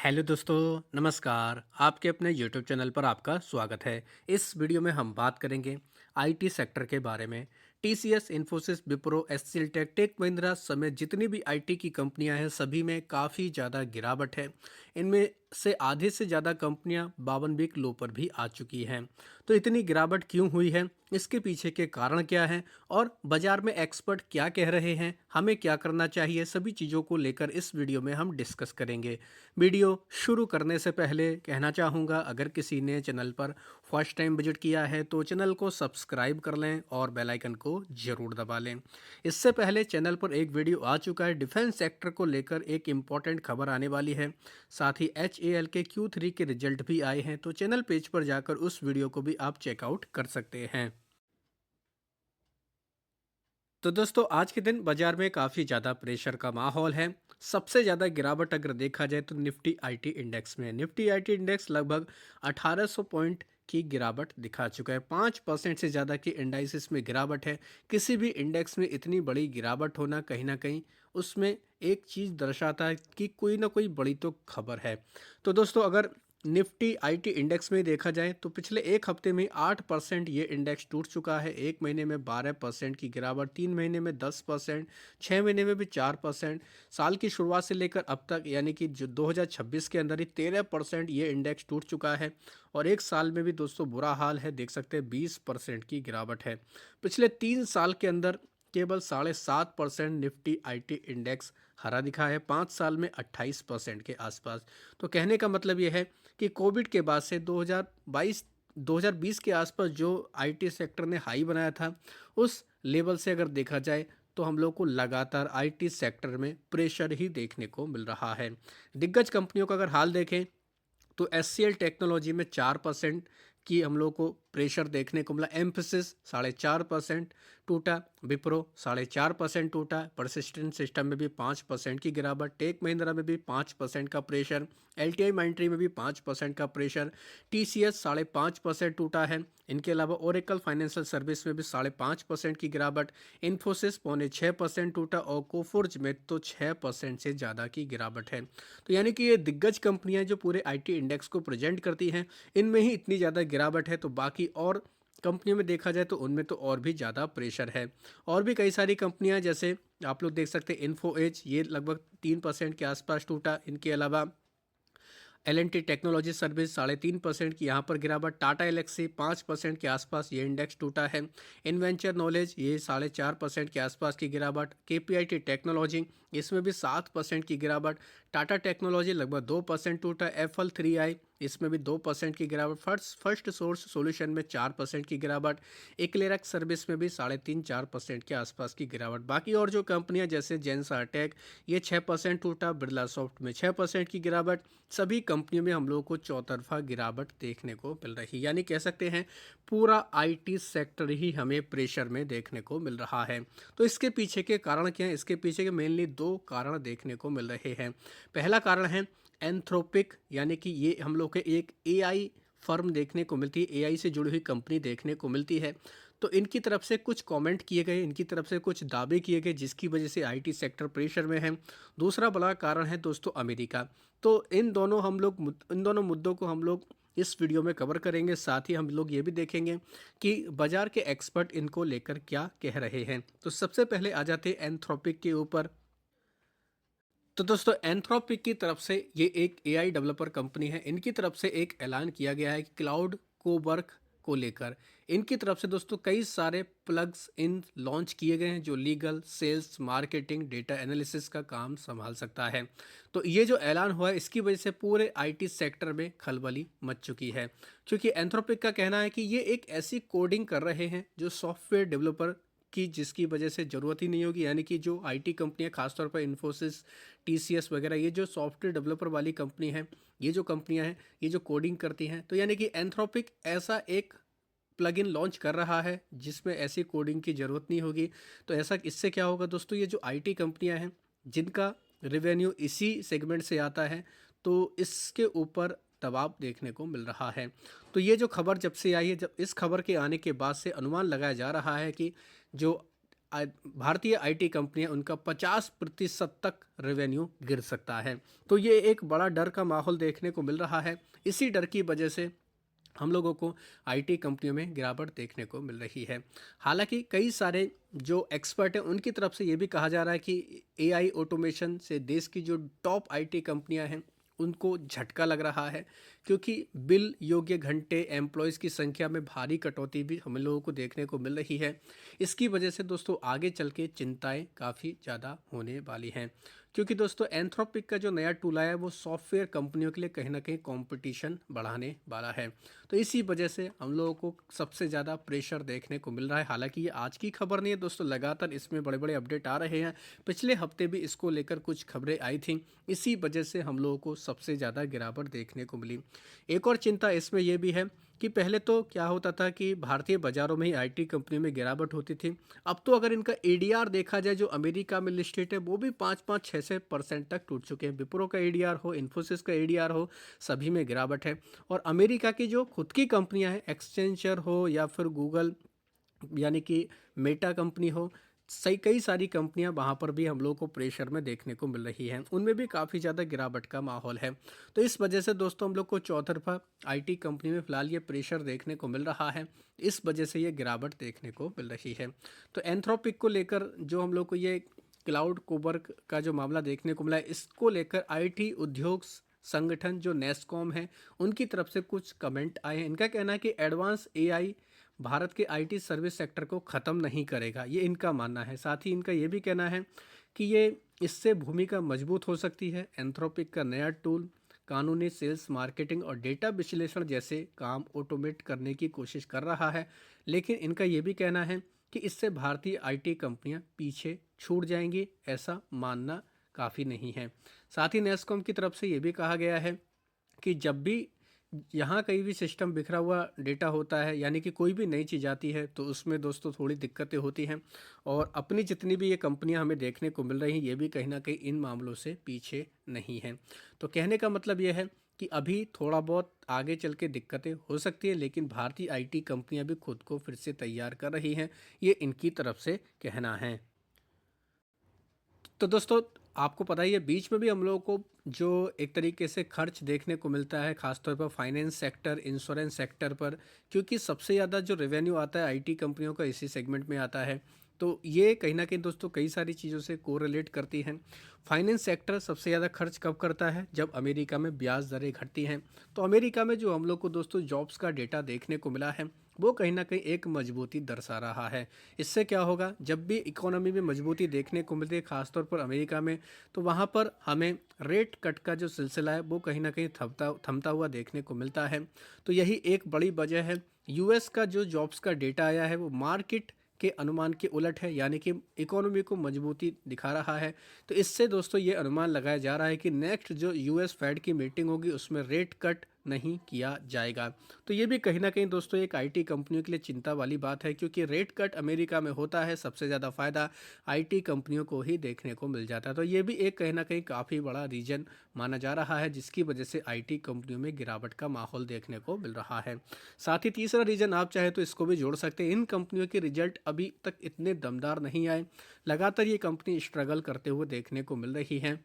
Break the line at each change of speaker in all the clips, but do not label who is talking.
Hello दोस्तों, नमस्कार। आपके अपने यूट्यूब चैनल पर आपका स्वागत है। इस वीडियो में हम बात करेंगे आईटी सेक्टर के बारे में। TCS, Infosys, Wipro, HCL tech, tech Mahindra समेत जितनी भी आईटी की कंपनियां हैं सभी में काफ़ी ज़्यादा गिरावट है। इनमें से आधे से ज़्यादा कंपनियां 52 वीक लो पर भी आ चुकी हैं। तो इतनी गिरावट क्यों हुई है, इसके पीछे के कारण क्या हैं और बाजार में एक्सपर्ट क्या कह रहे हैं, हमें क्या करना चाहिए, सभी चीज़ों को लेकर इस वीडियो में हम डिस्कस करेंगे। वीडियो शुरू करने से पहले कहना चाहूँगा, अगर किसी ने चैनल पर फर्स्ट टाइम विजिट किया है तो चैनल को सब्सक्राइब कर लें और बेल आइकन को ज़रूर दबा लें। इससे पहले चैनल पर एक वीडियो आ चुका है, डिफेंस सेक्टर को लेकर एक इम्पॉर्टेंट खबर आने वाली है। साथ ही HAL के Q3 के रिजल्ट भी आए हैं, तो चैनल पेज पर जाकर उस वीडियो को भी आप चेकआउट कर सकते हैं। तो दोस्तों, आज के दिन बाजार में काफ़ी ज़्यादा प्रेशर का माहौल है। सबसे ज़्यादा गिरावट अगर देखा जाए तो निफ्टी आईटी इंडेक्स में, निफ्टी आईटी इंडेक्स लगभग 1800 पॉइंट की गिरावट दिखा चुका है। 5% से ज़्यादा की इंडाइसिस में गिरावट है। किसी भी इंडेक्स में इतनी बड़ी गिरावट होना कहीं ना कहीं उसमें एक चीज़ दर्शाता है कि कोई ना कोई बड़ी तो खबर है। तो दोस्तों, अगर निफ्टी आईटी इंडेक्स में देखा जाए तो पिछले एक हफ्ते में 8% ये इंडेक्स टूट चुका है। एक महीने में 12% की गिरावट, 3 महीने में 10%, 6 महीने में भी 4%। साल की शुरुआत से लेकर अब तक यानी कि जो 2026 के अंदर ही 13% ये इंडेक्स टूट चुका है। और एक साल में भी दोस्तों बुरा हाल है, देख सकते हैं 20% की गिरावट है। पिछले 3 साल के अंदर केवल 7.5% निफ्टी आईटी इंडेक्स हरा दिखा है, 5 साल में 28% के आसपास। तो कहने का मतलब ये है कि कोविड के बाद से 2020 के आसपास जो आईटी सेक्टर ने हाई बनाया था, उस लेवल से अगर देखा जाए तो हम लोग को लगातार आईटी सेक्टर में प्रेशर ही देखने को मिल रहा है। दिग्गज कंपनियों का अगर हाल देखें तो एचसीएल टेक्नोलॉजी में 4% की हम लोग को प्रेशर देखने को मिला। एम्फेसिस 4.5% टूटा, विप्रो 4.5% टूटा, परसिस्टेंट सिस्टम में भी 5% की गिरावट, टेक महिंद्रा में भी 5% का प्रेशर, एलटीआई माइंट्री में भी 5% का प्रेशर, टीसीएस 5.5% टूटा है। इनके अलावा ओरेकल फाइनेंशियल सर्विस में भी 5.5% की गिरावट, इन्फोसिस 5.6% टूटा और कोफोर्ज में तो 6% से ज़्यादा की गिरावट है। तो यानी कि ये दिग्गज कंपनियां जो पूरे आईटी इंडेक्स को प्रेजेंट करती हैं, इनमें ही इतनी ज़्यादा गिरावट है, तो बाकी और कंपनियों में देखा जाए तो उनमें तो और भी ज़्यादा प्रेशर है। और भी कई सारी कंपनियां जैसे आप लोग देख सकते हैं, इन्फो एज ये लगभग 3% के आसपास टूटा। इनके अलावा एल&टी टेक्नोलॉजी सर्विस 3.5% की यहाँ पर गिरावट, टाटा एलेक्सी 5% के आसपास ये इंडेक्स टूटा है। इन्वेंचर नॉलेज ये 4.5% के आसपास की गिरावट, केपीआईटी टेक्नोलॉजी इसमें भी 7% की गिरावट, टाटा टेक्नोलॉजी लगभग 2% टूटा, FL3i इसमें भी 2% की गिरावट, फर्स्ट सोर्स सॉल्यूशन में 4% की गिरावट, एक्लेरक्स सर्विस में भी 3.5-4% के आसपास की गिरावट। बाकी और जो कंपनियां जैसे जेंसर टेक ये 6% टूटा, बिरला सॉफ्ट में 6% की गिरावट। सभी कंपनियों में हम लोगों को चौतरफा गिरावट देखने को मिल रही है, यानी कह सकते हैं पूरा आईटी सेक्टर ही हमें प्रेशर में देखने को मिल रहा है। तो इसके पीछे के कारण क्या हैं? इसके पीछे के मेनली दो कारण देखने को मिल रहे हैं। पहला कारण है एंथ्रोपिक, यानी कि ये हम लोग के एक एआई फर्म देखने को मिलती है, एआई से जुड़ी हुई कंपनी देखने को मिलती है। तो इनकी तरफ से कुछ कमेंट किए गए, इनकी तरफ से कुछ दावे किए गए, जिसकी वजह से आईटी सेक्टर प्रेशर में है। दूसरा बड़ा कारण है दोस्तों अमेरिका। तो इन दोनों मुद्दों को हम लोग इस वीडियो में कवर करेंगे। साथ ही हम लोग ये भी देखेंगे कि बाजार के एक्सपर्ट इनको लेकर क्या कह रहे हैं। तो सबसे पहले आ जाते हैं एंथ्रोपिक के ऊपर। तो दोस्तों, एंथ्रोपिक की तरफ से ये एक एआई डेवलपर कंपनी है। इनकी तरफ से एक ऐलान किया गया है कि क्लाउड कोवर्क को लेकर इनकी तरफ से दोस्तों कई सारे प्लग्स इन लॉन्च किए गए हैं जो legal, sales, marketing, data analysis का काम संभाल सकता है। तो ये जो ऐलान हुआ है इसकी वजह से पूरे आईटी सेक्टर में खलबली मच चुकी है, क्योंकि एंथ्रोपिक का कहना है कि ये एक ऐसी कोडिंग कर रहे हैं जो सॉफ्टवेयर डेवलपर की जिसकी वजह से ज़रूरत ही नहीं होगी। यानी कि जो आईटी कंपनियां, खासतौर पर इन्फोसिस, टीसीएस वगैरह, ये जो सॉफ्टवेयर डेवलपर वाली कंपनी है, ये जो कंपनियां हैं ये जो कोडिंग करती हैं, तो यानी कि एंथ्रोपिक ऐसा एक प्लगइन लॉन्च कर रहा है जिसमें ऐसी कोडिंग की ज़रूरत नहीं होगी। तो ऐसा इससे क्या होगा दोस्तों, ये जो आईटी कंपनियां हैं जिनका रेवेन्यू इसी सेगमेंट से आता है, तो इसके ऊपर दबाव देखने को मिल रहा है। तो ये जो खबर जब से आई है, जब इस खबर के आने के बाद से अनुमान लगाया जा रहा है कि जो भारतीय आईटी कंपनियां उनका 50% तक रेवेन्यू गिर सकता है। तो ये एक बड़ा डर का माहौल देखने को मिल रहा है। इसी डर की वजह से हम लोगों को आईटी कंपनियों में गिरावट देखने को मिल रही है। हालांकि कई सारे जो एक्सपर्ट हैं उनकी तरफ से ये भी कहा जा रहा है कि एआई ऑटोमेशन से देश की जो टॉप आईटी कंपनियां हैं उनको झटका लग रहा है, क्योंकि बिल योग्य घंटे, एम्प्लॉयज़ की संख्या में भारी कटौती भी हम लोगों को देखने को मिल रही है। इसकी वजह से दोस्तों आगे चल के चिंताएं काफ़ी ज़्यादा होने वाली हैं, क्योंकि दोस्तों एंथ्रोपिक का जो नया टूल आया है वो सॉफ्टवेयर कंपनियों के लिए कहीं ना कहीं कंपटीशन बढ़ाने वाला है। तो इसी वजह से हम लोगों को सबसे ज़्यादा प्रेशर देखने को मिल रहा है। हालांकि ये आज की खबर नहीं है दोस्तों, लगातार इसमें बड़े बड़े अपडेट आ रहे हैं। पिछले हफ्ते भी इसको लेकर कुछ खबरें आई थी, इसी वजह से हम लोगों को सबसे ज़्यादा गिरावट देखने को मिली। एक और चिंता इसमें यह भी है कि पहले तो क्या होता था कि भारतीय बाज़ारों में ही आईटी कंपनी में गिरावट होती थी। अब तो अगर इनका एडीआर देखा जाए जो अमेरिका में लिस्टेड है वो भी 5-5, 6% तक टूट चुके हैं। विप्रो का एडीआर हो, इन्फोसिस का एडीआर हो, सभी में गिरावट है। और अमेरिका की जो खुद की कंपनियां हैं, एक्सचेंजर हो या फिर गूगल यानी कि मेटा कंपनी हो, सही कई सारी कंपनियां वहां पर भी हम लोग को प्रेशर में देखने को मिल रही हैं, उनमें भी काफ़ी ज़्यादा गिरावट का माहौल है। तो इस वजह से दोस्तों हम लोग को चौतरफा आईटी कंपनी में फिलहाल ये प्रेशर देखने को मिल रहा है। इस वजह से ये गिरावट देखने को मिल रही है। तो एंथ्रोपिक को लेकर जो हम लोग को ये क्लाउड कोबर्ग का जो मामला देखने को मिला है, इसको लेकर आईटी उद्योग संगठन जो नेस्कॉम है उनकी तरफ से कुछ कमेंट आए हैं। इनका कहना है कि एडवांस एआई भारत के आईटी सर्विस सेक्टर को ख़त्म नहीं करेगा, ये इनका मानना है। साथ ही इनका ये भी कहना है कि ये इससे भूमिका मजबूत हो सकती है। एंथ्रोपिक का नया टूल कानूनी, सेल्स, मार्केटिंग और डेटा विश्लेषण जैसे काम ऑटोमेट करने की कोशिश कर रहा है, लेकिन इनका ये भी कहना है कि इससे भारतीय आईटी कंपनियां पीछे छूट जाएंगी, ऐसा मानना काफ़ी नहीं है। साथ ही नेस्कॉम की तरफ से ये भी कहा गया है कि जब भी यहाँ कहीं भी सिस्टम बिखरा हुआ डेटा होता है, यानी कि कोई भी नई चीज़ आती है, तो उसमें दोस्तों थोड़ी दिक्कतें होती हैं। और अपनी जितनी भी ये कंपनियाँ हमें देखने को मिल रही हैं, ये भी कहीं ना कहीं इन मामलों से पीछे नहीं हैं। तो कहने का मतलब ये है कि अभी थोड़ा बहुत आगे चल के दिक्कतें हो सकती है, लेकिन भारतीय आईटी कंपनियां भी खुद को फिर से तैयार कर रही हैं, ये इनकी तरफ से कहना है। तो दोस्तों आपको पता ही है, बीच में भी हम लोगों को जो एक तरीके से खर्च देखने को मिलता है, खासतौर पर फाइनेंस सेक्टर, इंश्योरेंस सेक्टर पर, क्योंकि सबसे ज़्यादा जो रेवेन्यू आता है आईटी कंपनियों का इसी सेगमेंट में आता है। तो ये कहीं ना कहीं दोस्तों कई सारी चीज़ों से कोरिलेट करती हैं। फाइनेंस सेक्टर सबसे ज़्यादा खर्च कब करता है? जब अमेरिका में ब्याज दरें घटती हैं। तो अमेरिका में जो हम लोग को दोस्तों जॉब्स का डेटा देखने को मिला है, वो कहीं ना कहीं एक मजबूती दर्शा रहा है। इससे क्या होगा, जब भी इकोनॉमी में मजबूती देखने को मिलती है खासतौर पर अमेरिका में, तो वहाँ पर हमें रेट कट का जो सिलसिला है वो कहीं ना कहीं थमता हुआ देखने को मिलता है। तो यही एक बड़ी वजह है। यूएस का जो जॉब्स का डेटा आया है वो मार्केट के अनुमान के उलट है, यानी कि इकोनॉमी को मजबूती दिखा रहा है। तो इससे दोस्तों ये अनुमान लगाया जा रहा है कि नेक्स्ट जो यूएस फेड की मीटिंग होगी उसमें रेट कट नहीं किया जाएगा। तो ये भी कहीं ना कहीं दोस्तों एक आईटी कंपनियों के लिए चिंता वाली बात है, क्योंकि रेट कट अमेरिका में होता है, सबसे ज़्यादा फ़ायदा आईटी कंपनियों को ही देखने को मिल जाता है। तो ये भी एक कहीं ना कहीं काफ़ी बड़ा रीजन माना जा रहा है, जिसकी वजह से आईटी कंपनियों में गिरावट का माहौल देखने को मिल रहा है। साथ ही तीसरा रीजन आप चाहे तो इसको भी जोड़ सकते हैं। इन कंपनियों के रिजल्ट अभी तक इतने दमदार नहीं आए, लगातार ये कंपनी स्ट्रगल करते हुए देखने को मिल रही हैं।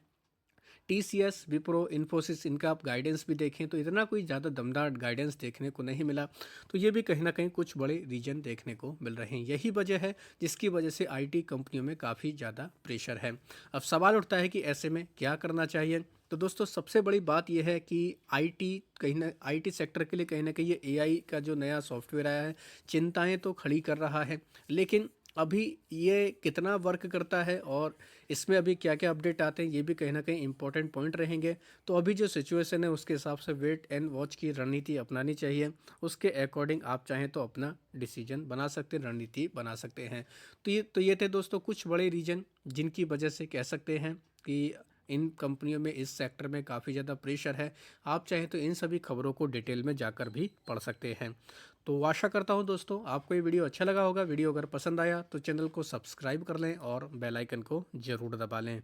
टीसीएस, विप्रो, इन्फोसिस, इनका आप गाइडेंस भी देखें तो इतना कोई ज़्यादा दमदार गाइडेंस देखने को नहीं मिला। तो ये भी कहीं ना कहीं कुछ बड़े रीजन देखने को मिल रहे हैं। यही वजह है जिसकी वजह से आईटी कंपनियों में काफ़ी ज़्यादा प्रेशर है। अब सवाल उठता है कि ऐसे में क्या करना चाहिए? तो दोस्तों सबसे बड़ी बात यह है कि आईटी सेक्टर के लिए कहीं ना कहीं ये एआई का जो नया सॉफ्टवेयर आया है, चिंताएं तो खड़ी कर रहा है, लेकिन अभी ये कितना वर्क करता है और इसमें अभी क्या क्या अपडेट आते हैं, ये भी कहीं ना कहीं इंपॉर्टेंट पॉइंट रहेंगे। तो अभी जो सिचुएशन है उसके हिसाब से वेट एंड वॉच की रणनीति अपनानी चाहिए। उसके अकॉर्डिंग आप चाहें तो अपना डिसीजन बना सकते हैं, रणनीति बना सकते हैं। तो ये थे दोस्तों कुछ बड़े रीजन जिनकी वजह से कह सकते हैं कि इन कंपनियों में, इस सेक्टर में काफ़ी ज़्यादा प्रेशर है। आप चाहें तो इन सभी खबरों को डिटेल में जाकर भी पढ़ सकते हैं। तो आशा करता हूं दोस्तों आपको ये वीडियो अच्छा लगा होगा। वीडियो अगर पसंद आया तो चैनल को सब्सक्राइब कर लें और बेल आइकन को ज़रूर दबा लें।